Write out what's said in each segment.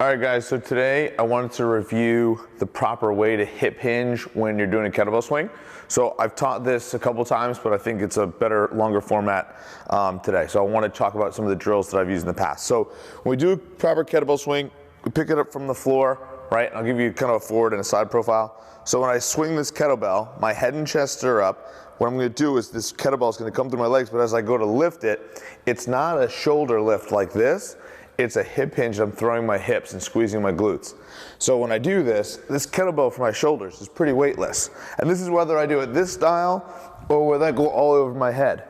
All right guys, so today I wanted to review the proper way to hip hinge when you're doing a kettlebell swing. So I've taught this a couple times, but I think it's a better, longer format today. So I want to talk about some of the drills that I've used in the past. So when we do a proper kettlebell swing, we pick it up from the floor, right? I'll give you kind of a forward and a side profile. So when I swing this kettlebell, my head and chest are up. What I'm going to do is this kettlebell is going to come through my legs, but as I go to lift it, it's not a shoulder lift like this. It's a hip hinge. I'm throwing my hips and squeezing my glutes. So when I do this kettlebell for my shoulders is pretty weightless. And this is whether I do it this style or whether I go all over my head.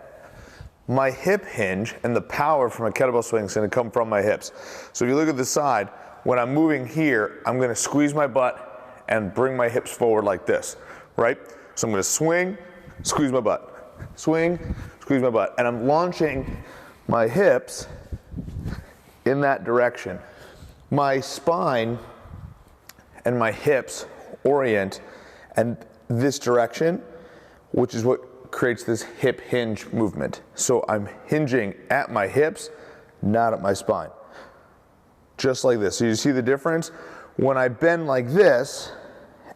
My hip hinge and the power from a kettlebell swing is going to come from my hips. So if you look at the side, when I'm moving here, I'm going to squeeze my butt and bring my hips forward like this, right? So I'm going to swing, squeeze my butt, swing, squeeze my butt. And I'm launching my hips in that direction. My spine and my hips orient and this direction, which is what creates this hip hinge movement. So I'm hinging at my hips, not at my spine. Just like this. So you see the difference? When I bend like this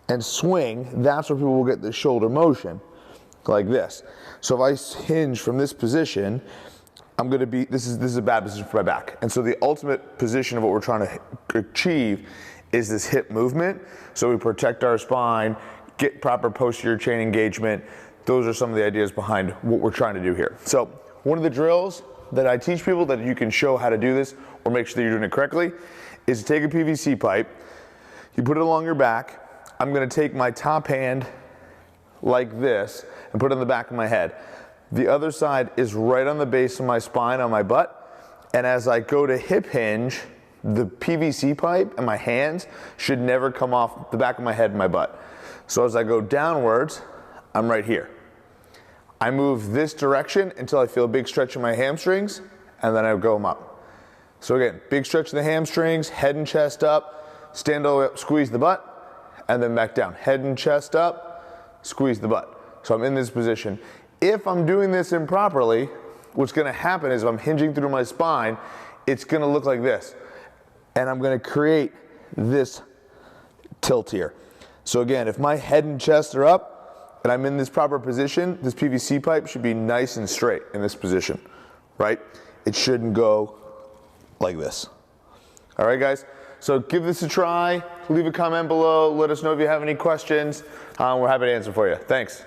and swing, that's where people will get the shoulder motion, like this. So if I hinge from this position, I'm going to be, this is a bad position for my back. And so the ultimate position of what we're trying to achieve is this hip movement. So we protect our spine, get proper posterior chain engagement. Those are some of the ideas behind what we're trying to do here. So one of the drills that I teach people that you can show how to do this or make sure that you're doing it correctly is to take a PVC pipe, you put it along your back. I'm going to take my top hand like this and put it on the back of my head. The other side is right on the base of my spine on my butt. And as I go to hip hinge, the PVC pipe and my hands should never come off the back of my head and my butt. So as I go downwards, I'm right here. I move this direction until I feel a big stretch in my hamstrings, and then I go up. So again, big stretch in the hamstrings, head and chest up, stand all the way up, squeeze the butt, and then back down. Head and chest up, squeeze the butt. So I'm in this position. If I'm doing this improperly, what's going to happen is if I'm hinging through my spine, it's going to look like this. And I'm going to create this tilt here. So again, if my head and chest are up and I'm in this proper position, this PVC pipe should be nice and straight in this position, right? It shouldn't go like this. All right, guys? So give this a try. Leave a comment below. Let us know if you have any questions. We're happy to answer for you. Thanks.